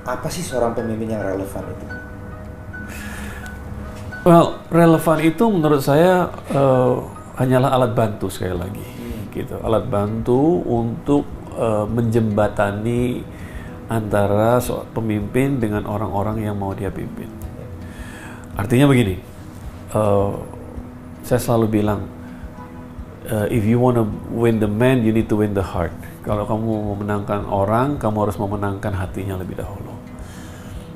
Apa sih seorang pemimpin yang relevan itu? Well, relevan itu menurut saya hanyalah alat bantu sekali lagi, gitu. Alat bantu untuk menjembatani antara pemimpin dengan orang-orang yang mau dia pimpin. Artinya begini, saya selalu bilang, if you want to win the man, you need to win the heart. Kalau kamu mau memenangkan orang, kamu harus memenangkan hatinya lebih dahulu.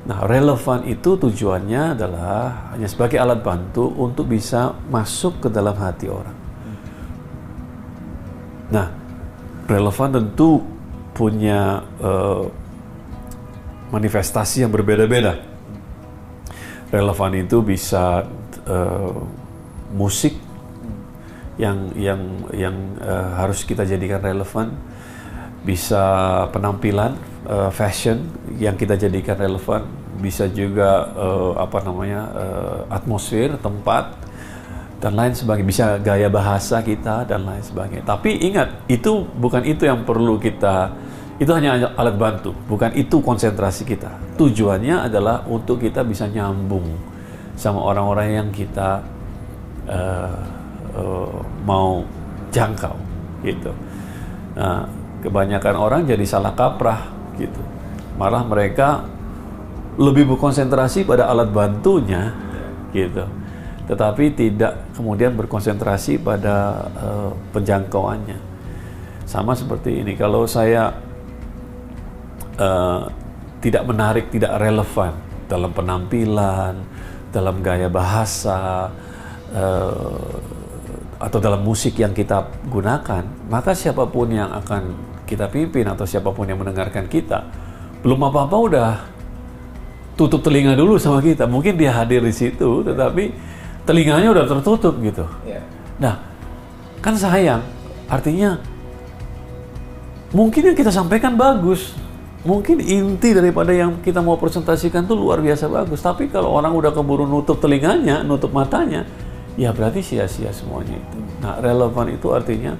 Nah, relevan itu tujuannya adalah hanya sebagai alat bantu untuk bisa masuk ke dalam hati orang. Nah, relevan tentu punya manifestasi yang berbeda-beda. Relevan itu bisa musik yang harus kita jadikan relevan, bisa penampilan fashion yang kita jadikan relevan, bisa juga atmosfer tempat dan lain sebagainya, bisa gaya bahasa kita dan lain sebagainya. Tapi ingat, bukan itu yang perlu kita, itu hanya alat bantu, bukan itu konsentrasi kita. Tujuannya adalah untuk kita bisa nyambung sama orang-orang yang kita mau jangkau, gitu. Nah, kebanyakan orang jadi salah kaprah, gitu. Malah mereka lebih berkonsentrasi pada alat bantunya, gitu. Tetapi tidak kemudian berkonsentrasi pada penjangkauannya. Sama seperti ini, kalau saya tidak menarik, tidak relevan dalam penampilan, dalam gaya bahasa, atau dalam musik yang kita gunakan, maka siapapun yang akan kita pimpin atau siapapun yang mendengarkan kita, belum apa-apa udah tutup telinga dulu sama kita. Mungkin dia hadir di situ, tetapi telinganya udah tertutup gitu. Nah, kan sayang. Artinya, mungkin yang kita sampaikan bagus, mungkin inti daripada yang kita mau presentasikan tuh luar biasa bagus. Tapi kalau orang udah keburu nutup telinganya, nutup matanya, ya berarti sia-sia semuanya itu. Nah, relevan itu artinya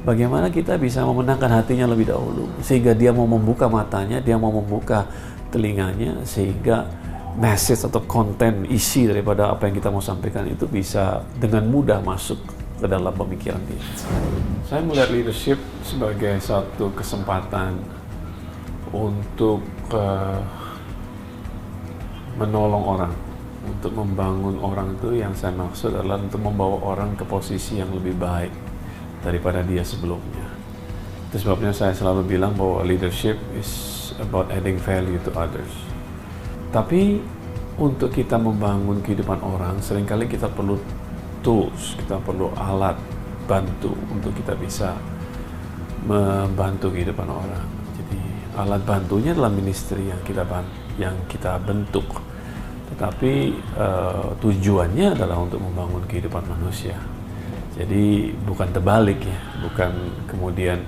bagaimana kita bisa memenangkan hatinya lebih dahulu, sehingga dia mau membuka matanya, dia mau membuka telinganya, sehingga message atau konten isi daripada apa yang kita mau sampaikan itu bisa dengan mudah masuk ke dalam pemikiran dia. Saya melihat leadership sebagai satu kesempatan untuk menolong orang, untuk membangun orang. Itu yang saya maksud adalah untuk membawa orang ke posisi yang lebih baik daripada dia sebelumnya. Itu sebabnya saya selalu bilang bahwa leadership is about adding value to others. Tapi untuk kita membangun kehidupan orang, seringkali kita perlu tools, kita perlu alat bantu untuk kita bisa membantu kehidupan orang. Jadi alat bantunya adalah ministry yang kita bentuk. Tetapi tujuannya adalah untuk membangun kehidupan manusia. Jadi bukan terbalik ya, bukan kemudian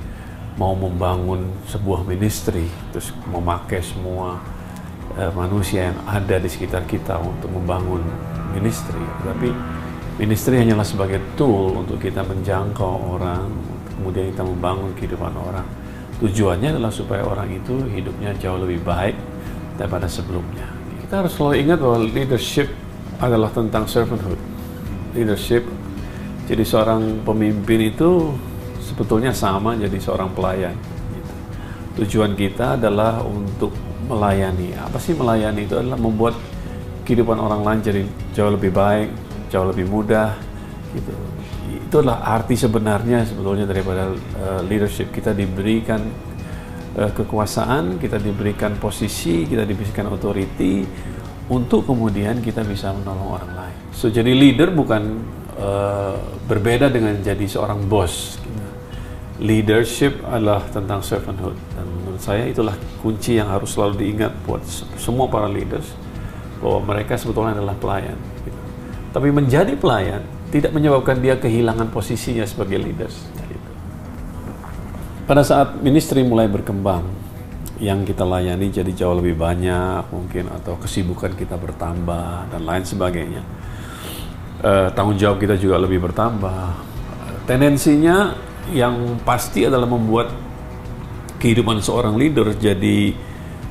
mau membangun sebuah ministry terus memakai semua manusia yang ada di sekitar kita untuk membangun ministry. Tapi ministry hanyalah sebagai tool untuk kita menjangkau orang, kemudian kita membangun kehidupan orang. Tujuannya adalah supaya orang itu hidupnya jauh lebih baik daripada sebelumnya. Kita harus selalu ingat bahwa leadership adalah tentang servanthood. Leadership, jadi seorang pemimpin itu sebetulnya sama jadi seorang pelayan. Gitu. Tujuan kita adalah untuk melayani. Apa sih melayani? Itu adalah membuat kehidupan orang lain jadi jauh lebih baik, jauh lebih mudah. Gitu. Itu adalah arti sebenarnya sebetulnya daripada leadership. Kita diberikan kekuasaan, kita diberikan posisi, kita diberikan authority untuk kemudian kita bisa menolong orang lain. So jadi leader bukan berbeda dengan jadi seorang bos. Gitu. Leadership adalah tentang servanthood, dan menurut saya itulah kunci yang harus selalu diingat buat semua para leaders, bahwa mereka sebetulnya adalah pelayan. Gitu. Tapi menjadi pelayan tidak menyebabkan dia kehilangan posisinya sebagai leaders. Gitu. Pada saat ministry mulai berkembang, yang kita layani jadi jauh lebih banyak mungkin, atau kesibukan kita bertambah dan lain sebagainya. Tanggung jawab kita juga lebih bertambah. Tendensinya yang pasti adalah membuat kehidupan seorang leader jadi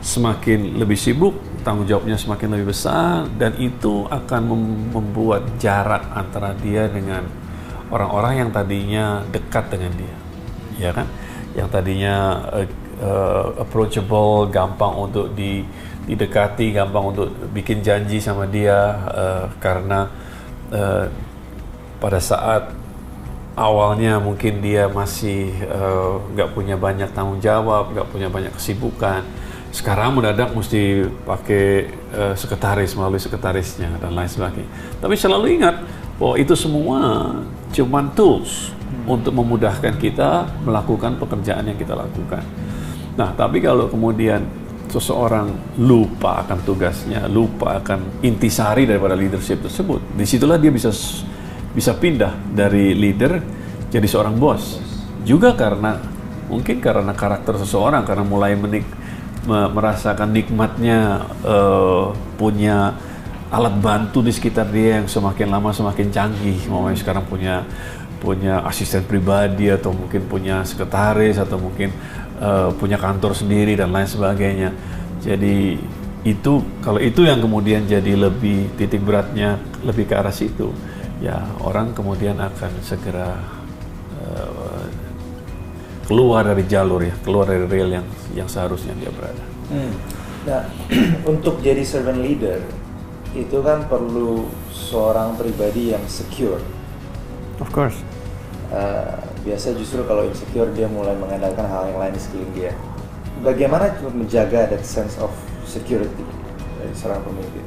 semakin lebih sibuk, tanggung jawabnya semakin lebih besar, dan itu akan membuat jarak antara dia dengan orang-orang yang tadinya dekat dengan dia, ya kan? Yang tadinya approachable, gampang untuk didekati, gampang untuk bikin janji sama dia, karena pada saat awalnya mungkin dia masih nggak punya banyak tanggung jawab, nggak punya banyak kesibukan. Sekarang mendadak mesti pakai sekretaris, melalui sekretarisnya dan lain sebagainya. Tapi selalu ingat bahwa itu semua cuman tools untuk memudahkan kita melakukan pekerjaan yang kita lakukan. Nah, tapi kalau kemudian seseorang lupa akan tugasnya, lupa akan intisari daripada leadership tersebut, disitulah dia bisa pindah dari leader jadi seorang bos. Juga mungkin karena karakter seseorang, karena mulai merasakan nikmatnya punya alat bantu di sekitar dia yang semakin lama semakin canggih. Mau sekarang punya asisten pribadi, atau mungkin punya sekretaris, atau mungkin punya kantor sendiri dan lain sebagainya. Jadi kalau itu yang kemudian jadi lebih titik beratnya, lebih ke arah situ, ya orang kemudian akan segera keluar dari jalur, ya, keluar dari rail yang seharusnya dia berada. Nah, untuk jadi servant leader itu kan perlu seorang pribadi yang secure. Of course. Biasa justru kalau insecure dia mulai mengandalkan hal yang lain di sekeliling dia. Bagaimana menjaga that sense of security dari seorang pemimpin?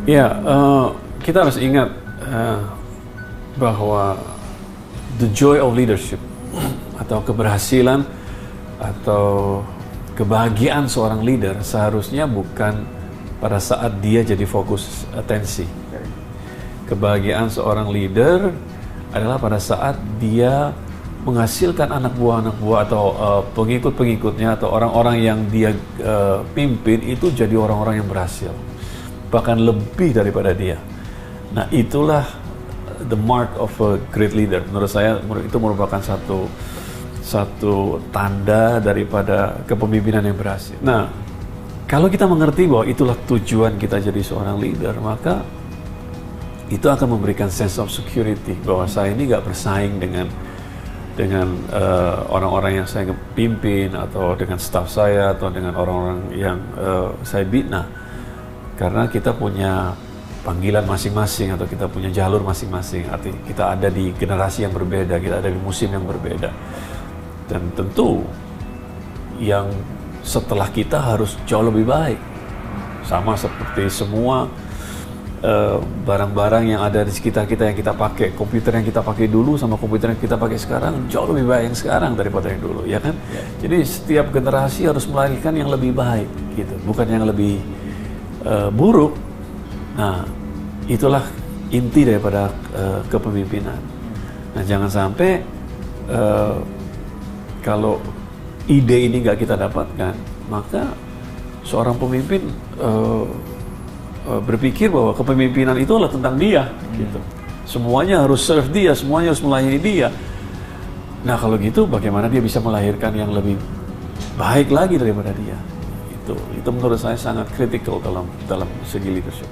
Ya, kita harus ingat bahwa the joy of leadership atau keberhasilan atau kebahagiaan seorang leader seharusnya bukan pada saat dia jadi fokus atensi. Kebahagiaan seorang leader adalah pada saat dia menghasilkan anak buah atau pengikut-pengikutnya atau orang-orang yang dia pimpin itu jadi orang-orang yang berhasil, bahkan lebih daripada dia. Nah, itulah the mark of a great leader. Menurut saya itu merupakan satu tanda daripada kepemimpinan yang berhasil. Nah, kalau kita mengerti bahwa itulah tujuan kita jadi seorang leader, maka itu akan memberikan sense of security bahwa saya ini nggak bersaing dengan orang-orang yang saya pimpin, atau dengan staff saya, atau dengan orang-orang yang saya bina, karena kita punya panggilan masing-masing, atau kita punya jalur masing-masing. Artinya kita ada di generasi yang berbeda, kita ada di musim yang berbeda. Dan tentu yang setelah kita harus jauh lebih baik. Sama seperti semua barang-barang yang ada di sekitar kita yang kita pakai. Komputer yang kita pakai dulu sama komputer yang kita pakai sekarang jauh lebih baik yang sekarang daripada yang dulu, ya kan? Jadi setiap generasi harus melahirkan yang lebih baik gitu, bukan yang lebih buruk. Nah, itulah inti daripada kepemimpinan. Nah, jangan sampai kalau ide ini nggak kita dapatkan, maka seorang pemimpin berpikir bahwa kepemimpinan itu adalah tentang dia, gitu. Semuanya harus serve dia, semuanya harus melayani dia. Nah, kalau gitu bagaimana dia bisa melahirkan yang lebih baik lagi daripada dia? Itu menurut saya sangat kritikal dalam segi leadership.